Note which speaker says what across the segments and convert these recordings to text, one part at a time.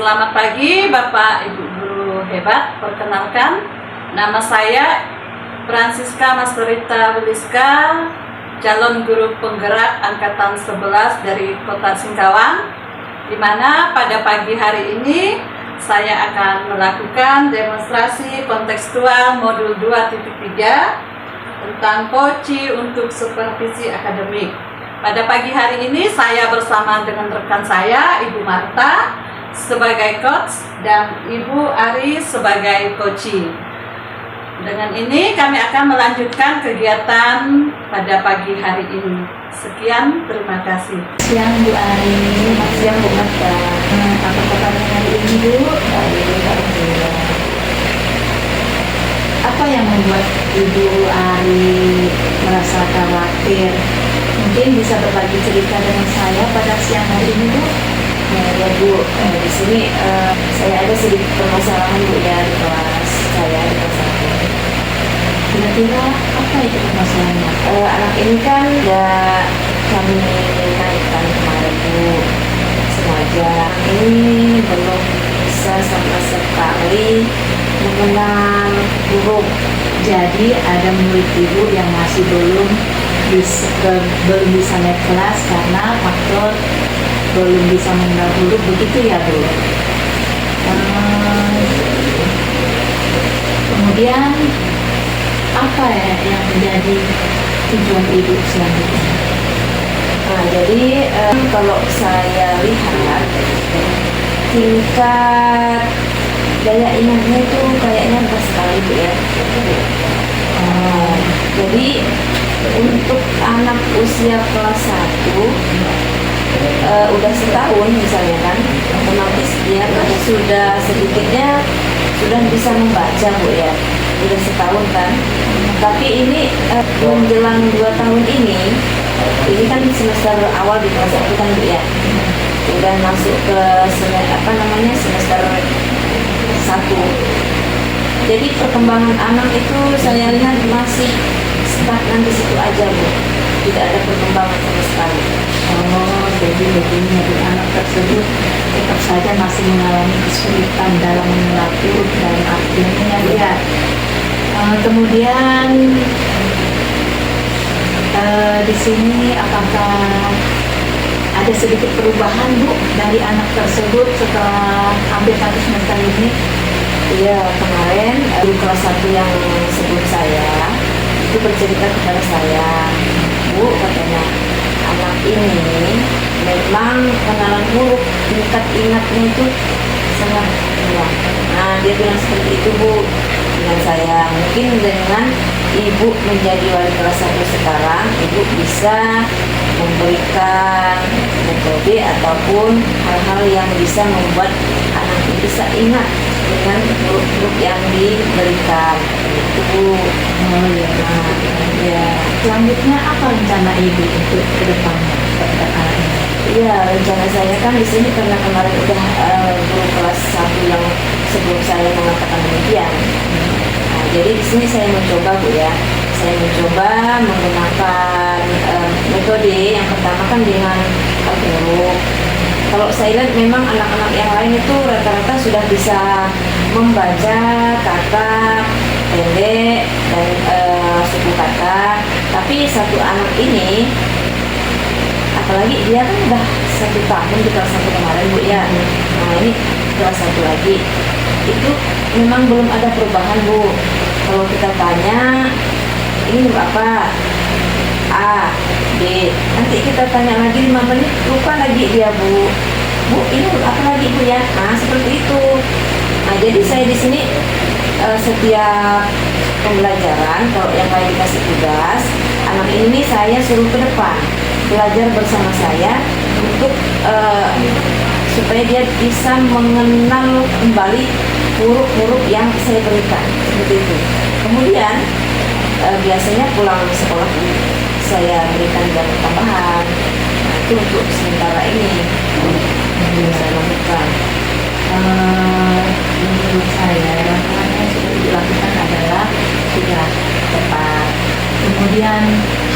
Speaker 1: Selamat pagi Bapak Ibu Guru hebat. Perkenalkan, nama saya Francisca Mastorita Wiliska, calon guru penggerak angkatan 11 dari Kota Singkawang, di mana pada pagi hari ini saya akan melakukan demonstrasi kontekstual modul 2.3 tentang koci untuk supervisi akademik. Pada pagi hari ini saya bersama dengan rekan saya, Ibu Marta sebagai coach dan Ibu Ari sebagai koci. Dengan ini kami akan melanjutkan kegiatan pada pagi hari ini. Sekian, terima kasih.
Speaker 2: Siang Bu Ari, siang Bu Marta. Apa kabarnya hari ini Bu? Alhamdulillah. Apa yang membuat Ibu Ari merasa khawatir? Mungkin bisa berbagi cerita dengan saya pada siang hari ini Bu.
Speaker 3: Ya Bu, di sini saya ada sedikit permasalahan Bu ya di kelas saya di kelas 1.
Speaker 2: Kira-kira apa itu permasalahannya?
Speaker 3: Anak ini kan udah kami naikkan kemarin Bu, sengaja ini belum bisa sama sekali mengenal huruf.
Speaker 2: Jadi ada murid Ibu yang masih belum bisa naik kelas karena faktor belum bisa mengenal huruf, begitu ya Bu? Kemudian apa ya yang menjadi tujuan Ibu selanjutnya?
Speaker 3: Jadi kalau saya lihat tingkat daya ingatnya itu kayaknya rendah sekali Bu ya. Jadi untuk anak usia kelas 1 udah setahun misalnya kan, otomatis dia kan sudah sedikitnya sudah bisa membaca Bu ya, sudah setahun kan. Tapi ini menjelang 2 tahun ini kan semester awal di kelas 1 kan Bu ya, udah masuk ke semester 1. Jadi perkembangan anak itu saya lihat masih stagnan di situ aja Bu, tidak ada perkembangan sama sekali.
Speaker 2: Jadi begini, anak tersebut tetap saja masih mengalami kesulitan dalam mengenal huruf dan artinya ya. Kemudian di sini apakah ada sedikit perubahan Bu dari anak tersebut setelah hampir 1 semester ini?
Speaker 3: Iya, kemarin di kelas 1 yang sebelum saya itu bercerita kepada saya, Bu, katanya anak ini memang pengenalan huruf, tingkat ingatnya itu sangat rendah. Nah, dia bilang seperti itu Bu dengan saya. Mungkin dengan Ibu menjadi wali kelas 1 sekarang, Ibu bisa memberikan metode ataupun hal-hal yang bisa membuat anak ini bisa ingat dengan huruf yang diberikan. Itu Bu.
Speaker 2: Ya. Selanjutnya apa rencana Ibu untuk ke depannya terhadap anak ini?
Speaker 3: Iya, rencana saya kan di sini karena kemarin udah guru kelas 1 yang sebelum saya mengatakan demikian. Nah, jadi di sini saya mencoba Bu ya. Saya mencoba menggunakan metode yang pertama kan dengan huruf. Kalau saya lihat memang anak-anak yang lain itu rata-rata sudah bisa membaca kata pendek dan suku kata. Tapi satu anak ini, apalagi dia kan udah 1 tahun di kelas 1 kemarin Bu ya. Nah ini kelas 1 lagi, itu memang belum ada perubahan Bu. Kalau kita tanya ini huruf apa, A, B, nanti kita tanya lagi 5 menit lupa lagi dia Bu. Bu ini huruf apa lagi Bu ya? Nah seperti itu. Nah jadi saya di sini setiap pembelajaran kalau yang lain dikasih tugas, anak ini saya suruh ke depan belajar bersama saya untuk supaya dia bisa mengenal kembali huruf-huruf yang saya berikan seperti itu. Kemudian biasanya pulang sekolah saya berikan jam tambahan. Nah, itu untuk sementara ini saya lakukan.
Speaker 2: Menurut saya langkah yang sudah dilakukan adalah sudah tepat. Kemudian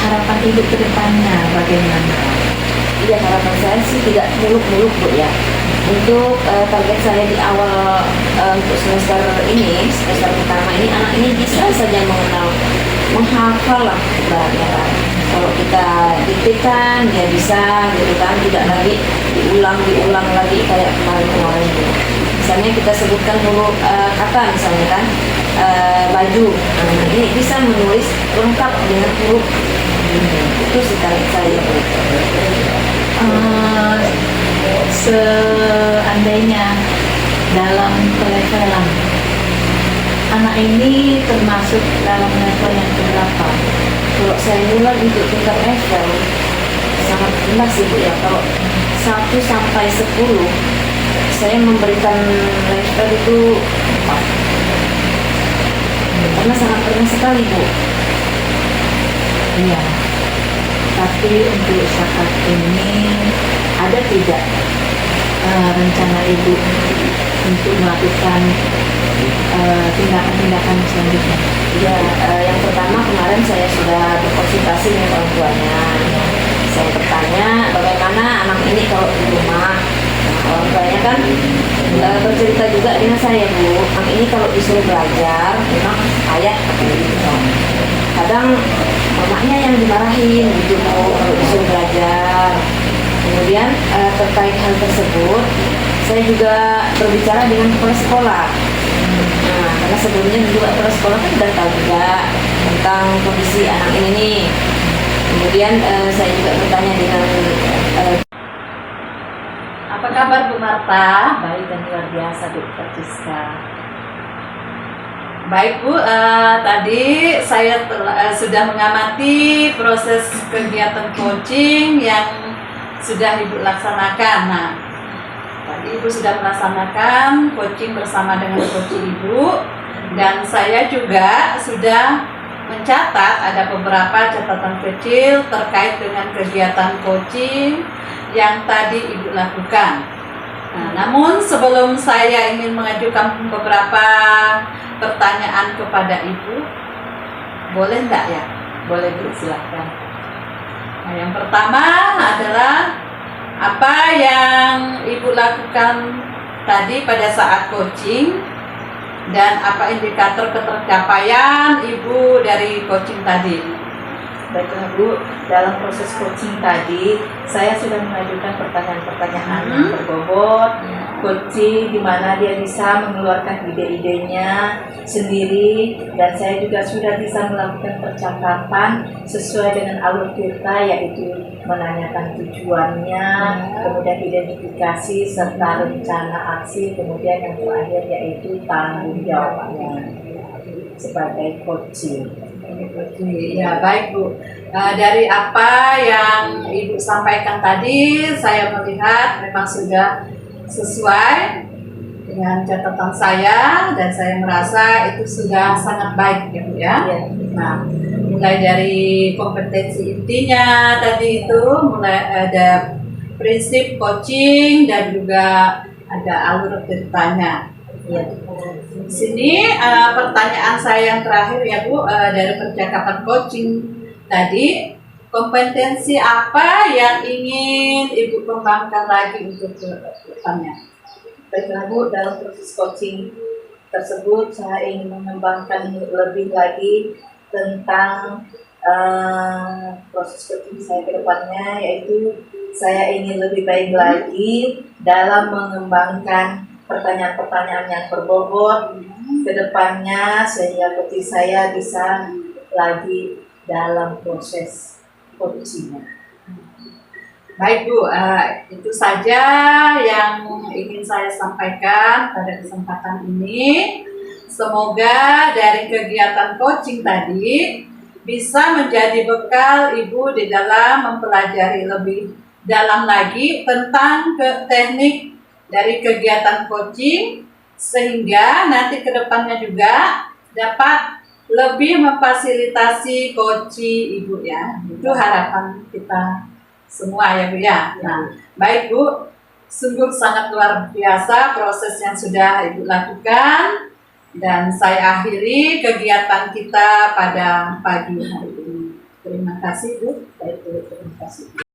Speaker 2: harapan Ibu ke depannya bagaimana?
Speaker 3: ya harapan saya sih tidak muluk-muluk Bu ya. Untuk target saya di awal untuk semester pertama ini, anak ini bisa saja menghafal lah ibaratnya kan. Kalau kita diktekan dia bisa gitu kan, tidak lagi diulang lagi kayak kemarin Bu. Misalnya kita sebutkan dulu kata misalnya kan baju, nah, ini bisa menulis lengkap dengan huruf. Itu sih target saya Bu.
Speaker 2: Seandainya dalam pelevelan anak ini termasuk dalam level yang berapa?
Speaker 3: Kalau saya mulai untuk tingkat level sangat rendah sih Bu ya. Kalau 1 sampai 10 saya memberikan level itu 4 karena sangat rendah sekali Bu.
Speaker 2: Iya. Tapi untuk saat ini ada tidak rencana Ibu untuk melakukan tindakan-tindakan selanjutnya?
Speaker 3: Ya, yang pertama kemarin saya sudah berkonsultasi dengan orang tuanya. Saya bertanya bagaimana anak ini kalau di rumah. Nah, orang tuanya kan bercerita juga dengan saya Bu. Anak ini kalau disuruh belajar memang kayak gitu. Kadang mamanya yang dimarahin gitu Bu kalau disuruh belajar. Kemudian terkait hal tersebut saya juga berbicara dengan kepala sekolah. Nah, karena sebelumnya juga kepala sekolah kan sudah tahu juga tentang kondisi anak ini nih. Kemudian saya juga bertanya dengan
Speaker 1: Apa kabar Bu Marta?
Speaker 2: Baik dan luar biasa Bu Francisca.
Speaker 1: Baik Bu, tadi saya sudah mengamati proses kegiatan coaching yang sudah Ibu laksanakan. Nah, tadi Ibu sudah melaksanakan coaching bersama dengan coach Ibu, dan saya juga sudah mencatat ada beberapa catatan kecil terkait dengan kegiatan coaching yang tadi Ibu lakukan. Nah, namun sebelum saya ingin mengajukan beberapa pertanyaan kepada Ibu, boleh enggak ya?
Speaker 2: Boleh Bu, silakan.
Speaker 1: Nah, yang pertama adalah apa yang Ibu lakukan tadi pada saat coaching dan apa indikator ketercapaian Ibu dari coaching tadi?
Speaker 2: Baiklah Bu, dalam proses coaching tadi saya sudah mengajukan pertanyaan-pertanyaan yang berbobot, coaching di mana dia bisa mengeluarkan ide-idenya sendiri, dan saya juga sudah bisa melakukan percakapan sesuai dengan alur kita, yaitu menanyakan tujuannya, kemudian identifikasi serta rencana aksi, kemudian yang terakhir yaitu tanggung jawabnya sebagai coaching.
Speaker 1: Ya, baik Bu. Dari apa yang Ibu sampaikan tadi, saya melihat memang sudah sesuai dengan catatan saya, dan saya merasa itu sudah sangat baik ya Bu ya. Nah, mulai dari kompetensi intinya tadi itu, mulai ada prinsip coaching dan juga ada alur ceritanya. Ya. Di sini pertanyaan saya yang terakhir ya Bu, dari percakapan coaching tadi, kompetensi apa yang ingin Ibu kembangkan lagi untuk depannya?
Speaker 2: Baiklah Bu, dalam proses coaching tersebut saya ingin mengembangkan lebih lagi tentang proses coaching saya ke depannya, yaitu saya ingin lebih baik lagi dalam mengembangkan pertanyaan-pertanyaan yang berbobot ke depannya, sehingga coaching saya bisa lagi dalam proses coachingnya.
Speaker 1: Baik Bu, itu saja yang ingin saya sampaikan pada kesempatan ini. Semoga dari kegiatan coaching tadi bisa menjadi bekal Ibu di dalam mempelajari lebih dalam lagi tentang teknik dari kegiatan coaching, sehingga nanti kedepannya juga dapat lebih memfasilitasi coaching Ibu ya. Itu harapan kita semua ya Bu ya. Nah, baik Bu, sungguh sangat luar biasa proses yang sudah Ibu lakukan, dan saya akhiri kegiatan kita pada pagi hari ini. Terima kasih Bu. Baik Bu, terima kasih.